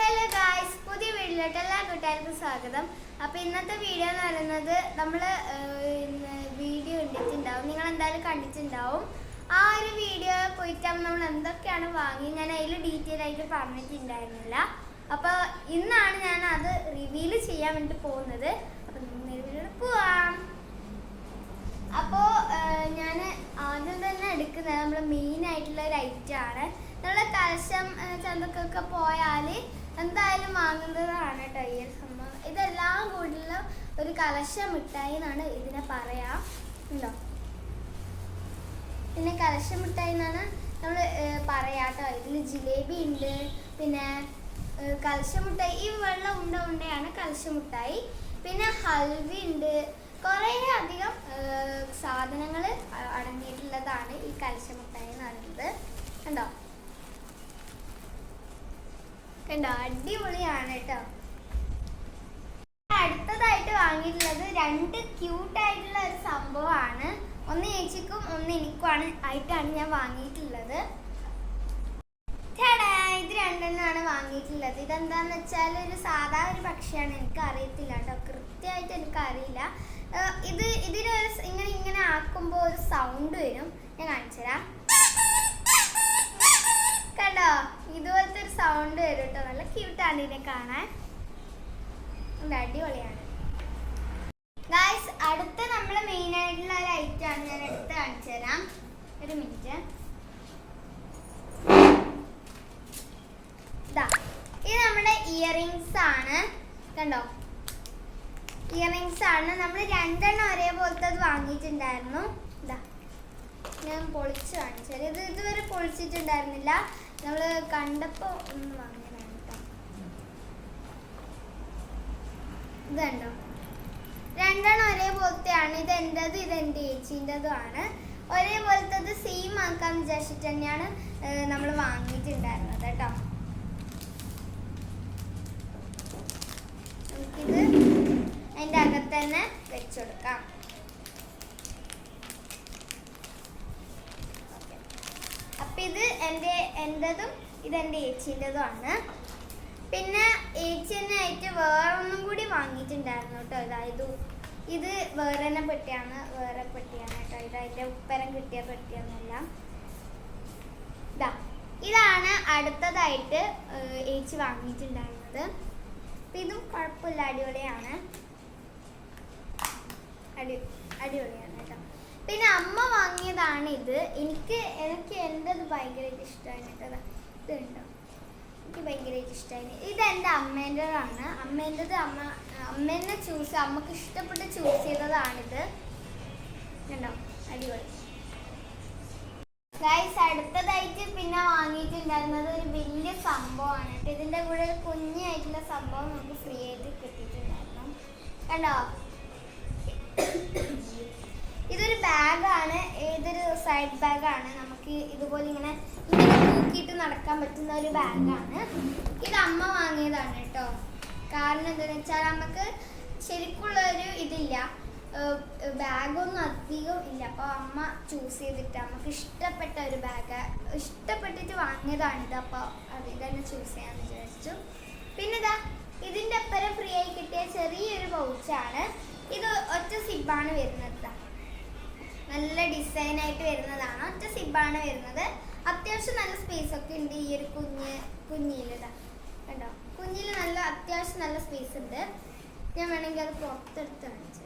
Hello guys, പുതിയ വീഡിയോയിലോട്ട് എല്ലാ കൂട്ടുകാർക്കും സ്വാഗതം. അപ്പോൾ ഇന്നത്തെ വീഡിയോ എന്ന് പറയുന്നത് നമ്മൾ വീഡിയോ ഇട്ടിട്ടുണ്ടാവും, നിങ്ങൾ എന്തായാലും കണ്ടിട്ടുണ്ടാവും. ആ ഒരു വീഡിയോ പോയിട്ടാകുമ്പോൾ നമ്മൾ എന്തൊക്കെയാണ് വാങ്ങി ഞാൻ അതിൽ ഡീറ്റെയിൽ ആയിട്ട് പറഞ്ഞിട്ടുണ്ടായിരുന്നില്ല. അപ്പോൾ ഇന്നാണ് ഞാൻ അത് റിവീൽ ചെയ്യാൻ വേണ്ടി പോകുന്നത്. അപ്പോൾ നമ്മൾ വീഡിയോയിൽ പോവാം. അപ്പോൾ ഞാൻ ആദ്യം തന്നെ എടുക്കുന്നത് നമ്മൾ മെയിൻ ആയിട്ടുള്ള ഒരു ഐറ്റമാണ്. നമ്മൾ കലശം ചന്തക്കൊക്കെ പോയാൽ എന്തായാലും വാങ്ങുന്നതാണ് കേട്ടോ ഈ ഒരു സംഭവം. ഇതെല്ലാം കൂടുതൽ ഒരു കലശ മിഠായി എന്നാണ് ഇതിനെ പറയാം ഉണ്ടോ. പിന്നെ കലശ മിഠായി എന്നാണ് നമ്മൾ പറയാം കേട്ടോ. ഇതിൽ ജിലേബി ഉണ്ട്, പിന്നെ കലശ മിഠായി, ഈ വെള്ളം ഉണ്ടയാണ് കലശ മിഠായി. പിന്നെ ഹൽവ ഉണ്ട്, കുറേ അധികം സാധനങ്ങൾ അടങ്ങിയിട്ടുള്ളതാണ് ഈ കലശ മിഠായി എന്ന് പറയുന്നത്. കണ്ടോ കണ്ടോ, അടിപൊളിയാണ് കേട്ടോ. അടുത്തതായിട്ട് വാങ്ങിയിട്ടുള്ളത് രണ്ട് ക്യൂട്ടായിട്ടുള്ള ഒരു സംഭവമാണ്. ഒന്ന് ചേച്ചിക്കും ഒന്ന് എനിക്കുമാണ് ആയിട്ടാണ് ഞാൻ വാങ്ങിയിട്ടുള്ളത്. ഇത് രണ്ടെണ്ണമാണ് വാങ്ങിയിട്ടുള്ളത്. ഇതെന്താന്ന് വെച്ചാൽ ഒരു സാധാ ഒരു പക്ഷിയാണ്, എനിക്ക് അറിയത്തില്ല കേട്ടോ, കൃത്യമായിട്ട് എനിക്കറിയില്ല. ഇതിനൊരു ഇങ്ങനെ ആക്കുമ്പോൾ ഒരു സൗണ്ട് വരും, ഞാൻ കാണിച്ചുതരാം. കണ്ടോ, ഇതുപോലത്തെ ഒരു സൗണ്ട് വരും കേട്ടോ. നല്ല ക്യൂട്ടാണ് ഇതിനെ കാണാൻ, അടിപൊളിയാണ് ഗായ്സ്. അടുത്ത നമ്മൾ മെയിൻ ആയിട്ടുള്ള ഒരു ഐറ്റമാണ് ഞാൻ എടുത്ത് കാണിച്ചു തരാം. ഒരു മിനിറ്റ്. ഇത് നമ്മുടെ ഇയറിങ്സ് ആണ്. കണ്ടോ, ഇയറിങ്സ് ആണ്. നമ്മൾ രണ്ടെണ്ണം ഒരേപോലത്തെ വാങ്ങിയിട്ടുണ്ടായിരുന്നു. ഇതാ ഞാൻ പൊളിച്ച് കാണിച്ചാൽ, ഇത് ഇതുവരെ പൊളിച്ചിട്ടുണ്ടായിരുന്നില്ല, നമ്മൾ കണ്ടപ്പോൾ ഒന്ന് വാങ്ങിയതാണ് കേട്ടോ. ഇത് കണ്ടോ, രണ്ടെണ്ണം ഒരേപോലത്തെയാണ്. ഇത് എൻ്റെത്, ഇത് എൻ്റെ ചേച്ചീൻ്റെതും ആണ്. ഒരേപോലത്തത് സെയിം ആക്കാൻ വിചാരിച്ചിട്ട് തന്നെയാണ് നമ്മൾ വാങ്ങിയിട്ടുണ്ടായിരുന്നത് കേട്ടോ. നമുക്കിത് അതിൻ്റെ അകത്ത് തന്നെ വെച്ചുകൊടുക്കാം. അപ്പം ഇത് എൻ്റെതും ഇത് എൻ്റെ ചേച്ചീൻ്റെതും ആണ്. പിന്നെ ചേച്ചി തന്നെ ആയിട്ട് വേറൊന്നും കൂടി വാങ്ങിയിട്ടുണ്ടായിരുന്നു കേട്ടോ. ഇത് വേറെ തന്നെ പെട്ടിയാണ്, വേറെ പെട്ടിയാണ് കേട്ടോ. ഇത് അതിൻ്റെ ഉപ്പരം കിട്ടിയ പെട്ടിയൊന്നുമല്ല. ഇതാണ് അടുത്തതായിട്ട് ചേച്ചി വാങ്ങിയിട്ടുണ്ടായിരുന്നത്. അപ്പം ഇതും കുഴപ്പമില്ല, അടിപൊളിയാണ്, അടിപൊളിയാണ് കേട്ടോ. പിന്നെ അമ്മ വാങ്ങിയതാണ് ഇത്. എനിക്ക് എൻ്റെത് ഭയങ്കരമായിട്ട് ഇഷ്ടമാണ് കേട്ടോ. ഇത് ഉണ്ടോ, എനിക്ക് ഭയങ്കരമായിട്ട് ഇഷ്ടമായി. ഇത് എൻ്റെ അമ്മേൻ്റെതാണ്. അമ്മേനെ അമ്മക്ക് ഇഷ്ടപ്പെട്ട് ചൂസ് ചെയ്തതാണിത്. കണ്ടോ, അടിപൊളി ഗൈസ്. അടുത്തതായിട്ട് പിന്നെ വാങ്ങിയിട്ടുണ്ടായിരുന്നത് ഒരു വലിയ സംഭവമാണ് കേട്ടോ. ഇതിൻ്റെ കൂടെ ഒരു കുഞ്ഞായിട്ടുള്ള സംഭവം നമുക്ക് ഫ്രീ ആയിട്ട് കിട്ടിയിട്ടുണ്ടായിരുന്നു. കണ്ടോ, ഇതൊരു ബാഗാണ്, ഏതൊരു സൈഡ് ബാഗാണ്. നമുക്ക് ഇതുപോലെ ഇങ്ങനെ തൂക്കിയിട്ട് നടക്കാൻ പറ്റുന്ന ഒരു ബാഗാണ്. ഇത് അമ്മ വാങ്ങിയതാണ് കേട്ടോ. കാരണം എന്താണെന്ന് വെച്ചാൽ നമുക്ക് ശരിക്കുള്ളൊരു ഇതില്ല, ബാഗൊന്നും അധികം ഇല്ല. അപ്പോൾ അമ്മ ചൂസ് ചെയ്തിട്ട് നമുക്ക് ഇഷ്ടപ്പെട്ട ഒരു ബാഗ് ഇഷ്ടപ്പെട്ടിട്ട് വാങ്ങിയതാണിത്. അപ്പോൾ അതിൽ തന്നെ ചൂസ് ചെയ്യാമെന്ന് വിചാരിച്ചു. പിന്നെ ഇതിൻ്റെ അപ്പുറം ഫ്രീ ആയി കിട്ടിയ ചെറിയൊരു പൗച്ചാണ്. ഇത് ഒറ്റ സിബാണ് വരുന്നത്. നല്ല ഡിസൈനായിട്ട് വരുന്നതാണ്, ഒറ്റ സിബാണ് വരുന്നത്. അത്യാവശ്യം നല്ല സ്പേസ് ഒക്കെ ഉണ്ട് ഈ ഒരു കുഞ്ഞിലിതാ. കണ്ടോ, കുഞ്ഞിൽ നല്ല അത്യാവശ്യം നല്ല സ്പേസ് ഉണ്ട്. ഞാൻ വേണമെങ്കിൽ അത് പുറത്തെടുത്ത് കാണിച്ചു.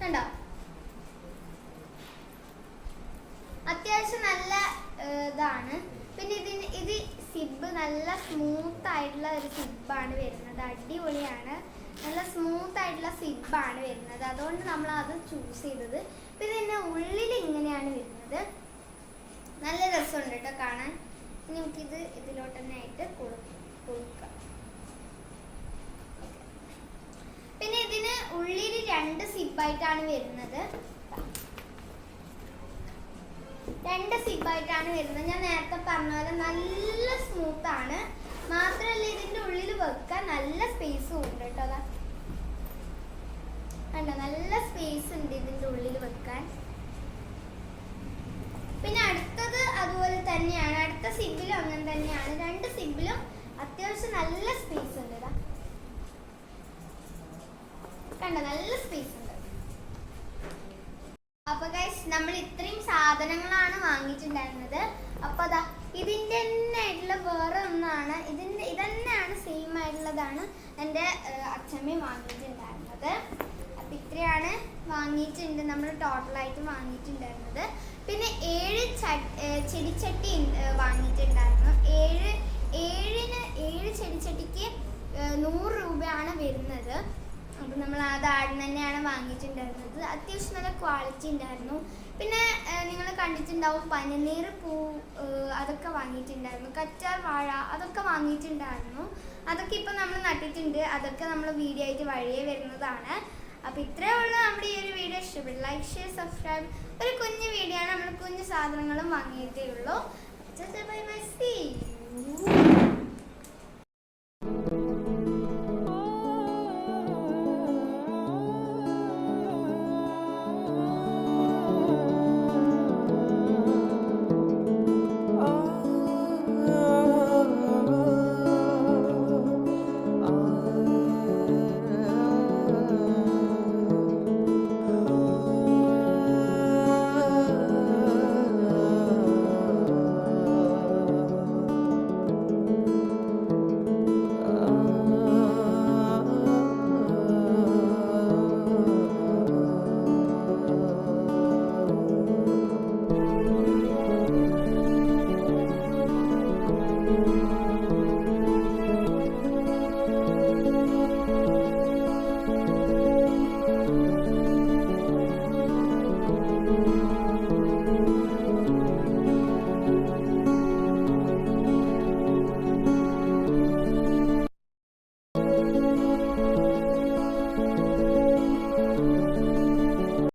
കണ്ടോ, അത്യാവശ്യം നല്ല ഇതാണ്. പിന്നെ ഇത് സിബ് നല്ല സ്മൂത്ത് ആയിട്ടുള്ള ഒരു സിബാണ് വരുന്നത്, അടിപൊളിയാണ്. നല്ല സ്മൂത്ത് ആയിട്ടുള്ള സിബാണ് വരുന്നത്, അതുകൊണ്ട് നമ്മൾ അത് ചൂസ് ചെയ്തത്. പിന്നെ ഇതിൻ്റെ ഉള്ളിൽ ഇങ്ങനെയാണ് വരുന്നത്. നല്ല രസമുണ്ട് കേട്ടോ കാണാൻ. നമുക്കിത് ഇതിലോട്ട് തന്നെ ആയിട്ട് കൊടുക്കാം. പിന്നെ ഇതിന് ഉള്ളിൽ രണ്ട് സിബായിട്ടാണ് വരുന്നത്. ഞാൻ നേരത്തെ പറഞ്ഞ പോലെ നല്ല സ്മൂത്ത് ആണ്. മാത്രമല്ല ഇതിൻ്റെ ഉള്ളിൽ വെക്കാൻ നല്ല സ്പേസും ഉണ്ട് കേട്ടോ. കണ്ടോ, നല്ല സ്പേസ് ഉണ്ട് ഇതിൻ്റെ ഉള്ളിൽ വെക്കാൻ. അങ്ങനെ തന്നെയാണ്. 2 സിബിലും അത്യാവശ്യം നല്ല സ്പേസ് ഉണ്ട്. ഇതാ കണ്ടോ, നല്ല സ്പേസ് ഉണ്ട്. അപ്പൊ ഗൈസ് നമ്മൾ ഇത്രയും സാധനങ്ങളാണ് വാങ്ങിയിട്ടുണ്ടായിരുന്നത്. അപ്പൊ അതാ ഇതിൻ്റെ തന്നെ ആയിട്ടുള്ള വേറെ ഒന്നാണ്, ഇതന്നെയാണ് സെയിം ആയിട്ടുള്ളതാണ് എൻ്റെ അച്ഛമ്മയും വാങ്ങിയിട്ടുണ്ടായിരുന്നത്. അപ്പം ഇത്രയാണ് വാങ്ങിയിട്ടുണ്ട് നമ്മൾ ടോട്ടലായിട്ട് വാങ്ങിയിട്ടുണ്ടായിരുന്നത്. പിന്നെ 7 ചെടിച്ചട്ടി വാങ്ങിയിട്ടുണ്ടായിരുന്നു. 7 ചെടിച്ചട്ടിക്ക് 100 രൂപയാണ് വരുന്നത്. അപ്പം നമ്മൾ അത് ആദ്യം തന്നെയാണ് വാങ്ങിയിട്ടുണ്ടായിരുന്നത്. അത്യാവശ്യം നല്ല ക്വാളിറ്റി ഉണ്ടായിരുന്നു. പിന്നെ നിങ്ങൾ കണ്ടിട്ടുണ്ടാവും പനിനീർ പൂ, അതൊക്കെ വാങ്ങിയിട്ടുണ്ടായിരുന്നു. കറ്റാർ വാഴ അതൊക്കെ വാങ്ങിയിട്ടുണ്ടായിരുന്നു. അതൊക്കെ ഇപ്പം നമ്മൾ നട്ടിട്ടുണ്ട്. അതൊക്കെ നമ്മൾ വീഡിയോ ആയിട്ട് വഴിയേ വരുന്നതാണ്. അപ്പോൾ ഇത്രയേ ഉള്ളൂ നമ്മുടെ ഈ ഒരു വീഡിയോ. ഇഷ്ടപ്പെട്ടു ലൈക്ക്, ഷെയർ, സബ്സ്ക്രൈബ്. ഒരു കുഞ്ഞു വീഡിയോ ആണ്, നമ്മൾ കുഞ്ഞു സാധനങ്ങളും വാങ്ങിയിട്ടേ ഉള്ളൂ. Bye bye, see U.